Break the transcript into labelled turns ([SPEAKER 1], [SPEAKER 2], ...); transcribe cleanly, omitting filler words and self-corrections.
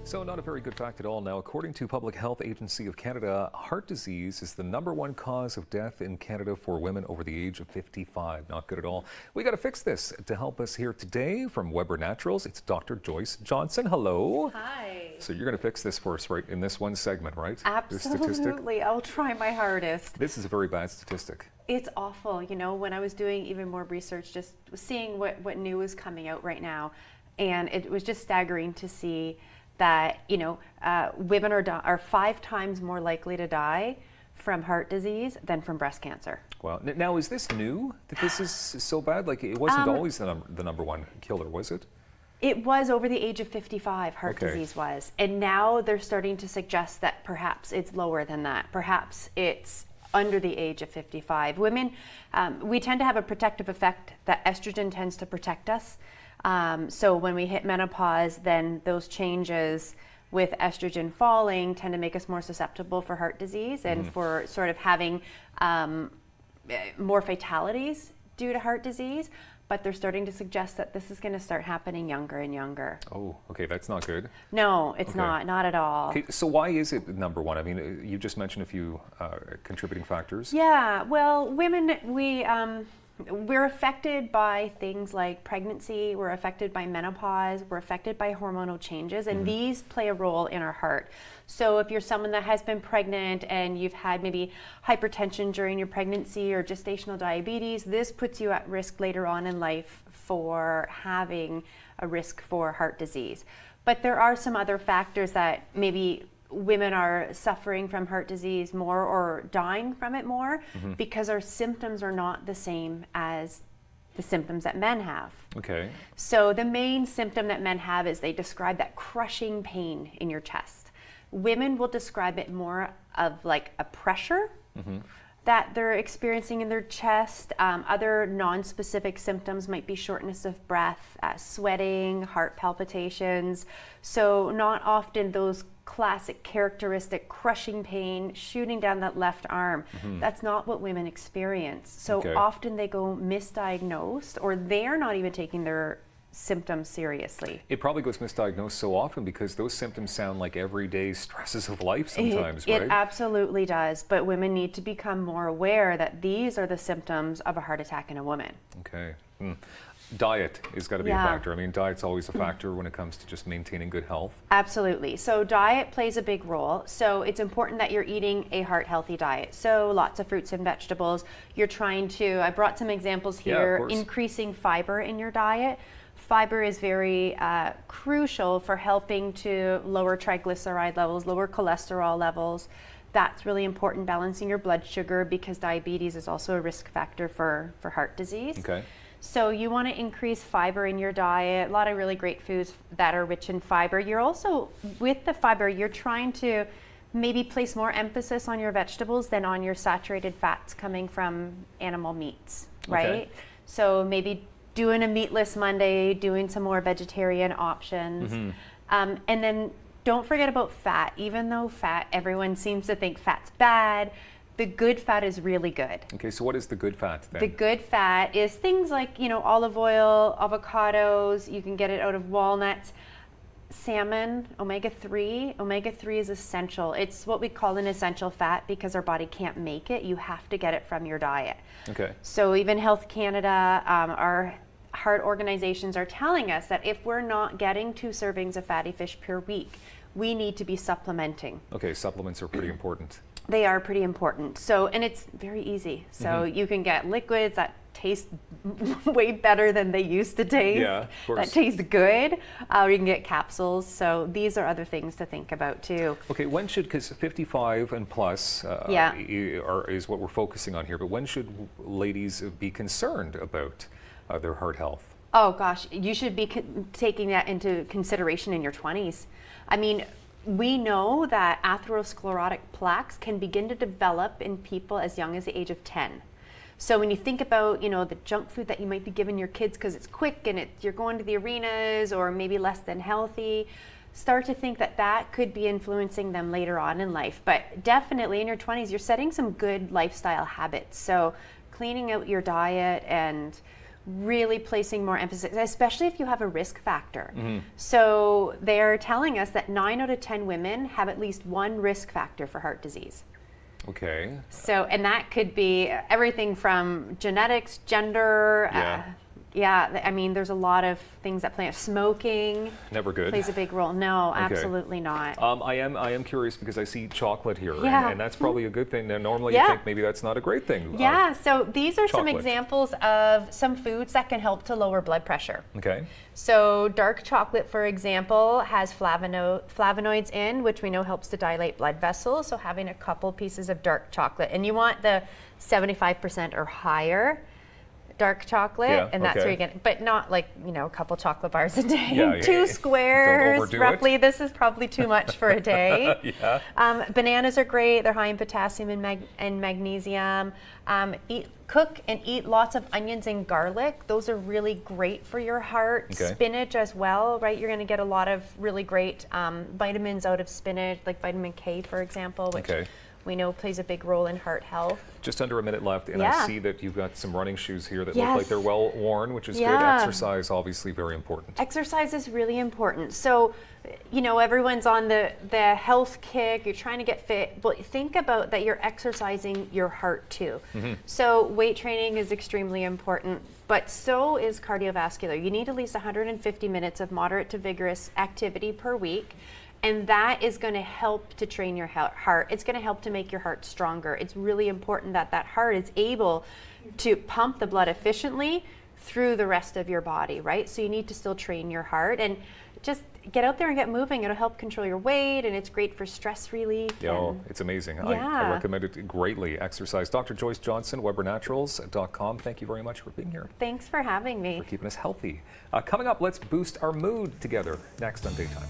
[SPEAKER 1] So not a very good fact at all. Now, according to Public Health Agency of Canada, heart disease is the #1 cause of death in Canada for women over the age of 55. Not good at all. We got to fix this. To help us here today from Weber Naturals, it's Dr. Joyce Johnson. Hello.
[SPEAKER 2] Hi.
[SPEAKER 1] So you're going to fix this for us right in this one segment, right?
[SPEAKER 2] Absolutely. I'll try my hardest.
[SPEAKER 1] This is a very bad statistic.
[SPEAKER 2] It's awful. You know, when I was doing even more research, just seeing what new is coming out right now, and it was just staggering to see that, you know, women are 5 times more likely to die from heart disease than from breast cancer.
[SPEAKER 1] Well, now is this new that this is so bad? Like it wasn't always the #1 killer, was it?
[SPEAKER 2] It was over the age of 55, heart disease was. And now they're starting to suggest that perhaps it's lower than that. Perhaps it's under the age of 55. Women, we tend to have a protective effect that estrogen tends to protect us. So when we hit menopause, then those changes with estrogen falling tend to make us more susceptible for heart disease and for sort of having more fatalities due to heart disease. But they're starting to suggest that this is going to start happening younger and younger.
[SPEAKER 1] Oh, okay, that's not good.
[SPEAKER 2] No, it's not at all.
[SPEAKER 1] Okay, so why is it #1? I mean, you just mentioned a few contributing factors.
[SPEAKER 2] Yeah, well, women, we're affected by things like pregnancy, we're affected by menopause, we're affected by hormonal changes, and these play a role in our heart. So if you're someone that has been pregnant and you've had maybe hypertension during your pregnancy or gestational diabetes, this puts you at risk later on in life for having a risk for heart disease. But there are some other factors that maybe women are suffering from heart disease more or dying from it more because our symptoms are not the same as the symptoms that men have.
[SPEAKER 1] Okay.
[SPEAKER 2] So the main symptom that men have is they describe that crushing pain in your chest. Women will describe it more of like a pressure that they're experiencing in their chest. Other non-specific symptoms might be shortness of breath, sweating, heart palpitations. So not often those classic characteristic crushing pain shooting down that left arm. That's not what women experience. So often they go misdiagnosed or they're not even taking their symptoms seriously.
[SPEAKER 1] It probably goes misdiagnosed so often because those symptoms sound like everyday stresses of life sometimes, right?
[SPEAKER 2] It absolutely does, but women need to become more aware that these are the symptoms of a heart attack in a woman.
[SPEAKER 1] Okay. Diet has got to be a factor. I mean, diet's always a factor when it comes to just maintaining good health.
[SPEAKER 2] Absolutely. So diet plays a big role. So it's important that you're eating a heart healthy diet. So lots of fruits and vegetables. You're trying to, I brought some examples here, increasing fiber in your diet. Fiber is very crucial for helping to lower triglyceride levels, lower cholesterol levels. That's really important, balancing your blood sugar because diabetes is also a risk factor for heart disease.
[SPEAKER 1] Okay.
[SPEAKER 2] So you want to increase fiber in your diet, a lot of really great foods that are rich in fiber. You're also, with the fiber, you're trying to maybe place more emphasis on your vegetables than on your saturated fats coming from animal meats, right? Okay. So maybe doing a meatless Monday, doing some more vegetarian options. And then don't forget about fat. Even though fat, everyone seems to think fat's bad, the good fat is really good. Okay,
[SPEAKER 1] so what is the good fat then?
[SPEAKER 2] The good fat is things like, you know, olive oil, avocados, you can get it out of walnuts, salmon, omega-3. Omega-3 is essential. It's what we call an essential fat because our body can't make it. You have to get it from your diet.
[SPEAKER 1] Okay.
[SPEAKER 2] So even Health Canada, our heart organizations are telling us that if we're not getting 2 servings of fatty fish per week, we need to be supplementing.
[SPEAKER 1] Okay, supplements are pretty important.
[SPEAKER 2] They are pretty important. So, and it's very easy. So you can get liquids that taste way better than they used to taste.
[SPEAKER 1] Yeah, of course.
[SPEAKER 2] That taste good. Or you can get capsules. So these are other things to think about too.
[SPEAKER 1] Okay, when should, because 55 and plus is what we're focusing on here, but when should ladies be concerned about their heart health?
[SPEAKER 2] Oh gosh, you should be taking that into consideration in your 20s. I mean, we know that atherosclerotic plaques can begin to develop in people as young as the age of 10. So when you think about, you know, the junk food that you might be giving your kids because it's quick and you're going to the arenas or maybe less than healthy, start to think that that could be influencing them later on in life. But definitely in your 20s, you're setting some good lifestyle habits. So cleaning out your diet and really placing more emphasis, especially if you have a risk factor. So they're telling us that 9 out of 10 women have at least one risk factor for heart disease.
[SPEAKER 1] Okay.
[SPEAKER 2] So, and that could be everything from genetics, gender, yeah, I mean, there's a lot of things that play. Smoking
[SPEAKER 1] never good.
[SPEAKER 2] Plays a big role. No, absolutely not.
[SPEAKER 1] I am curious because I see chocolate here,
[SPEAKER 2] Yeah.
[SPEAKER 1] and that's probably a good thing. Now, normally you think maybe that's not a great thing.
[SPEAKER 2] Yeah, so these are some
[SPEAKER 1] chocolate.
[SPEAKER 2] examples of some foods that can help to lower blood pressure.
[SPEAKER 1] Okay.
[SPEAKER 2] So dark chocolate, for example, has flavonoids in, which we know helps to dilate blood vessels. So having a couple pieces of dark chocolate, and you want the 75% or higher dark chocolate, and that's where you get, but not like, you know, a couple chocolate bars a day. 2 squares, roughly. This is probably too much for a day. Bananas are great. They're high in potassium and magnesium. Cook and eat lots of onions and garlic. Those are really great for your heart. Spinach as well, right? You're going to get a lot of really great vitamins out of spinach, like vitamin K, for example, which we know plays a big role in heart health.
[SPEAKER 1] Just under a minute left, and I see that you've got some running shoes here that look like they're well worn, which is good. Exercise, obviously, very important.
[SPEAKER 2] Exercise is really important. So, you know, everyone's on the health kick, you're trying to get fit, but think about that you're exercising your heart too. So weight training is extremely important, but so is cardiovascular. You need at least 150 minutes of moderate to vigorous activity per week. And that is going to help to train your heart. It's going to help to make your heart stronger. It's really important that that heart is able to pump the blood efficiently through the rest of your body, right? So you need to still train your heart and just get out there and get moving. It'll help control your weight, and it's great for stress relief.
[SPEAKER 1] It's amazing. I recommend it greatly. Exercise. Dr. Joyce Johnson, WeberNaturals.com. Thank you very much for being here.
[SPEAKER 2] Thanks for having me.
[SPEAKER 1] For keeping us healthy. Coming up, let's boost our mood together next on Daytime.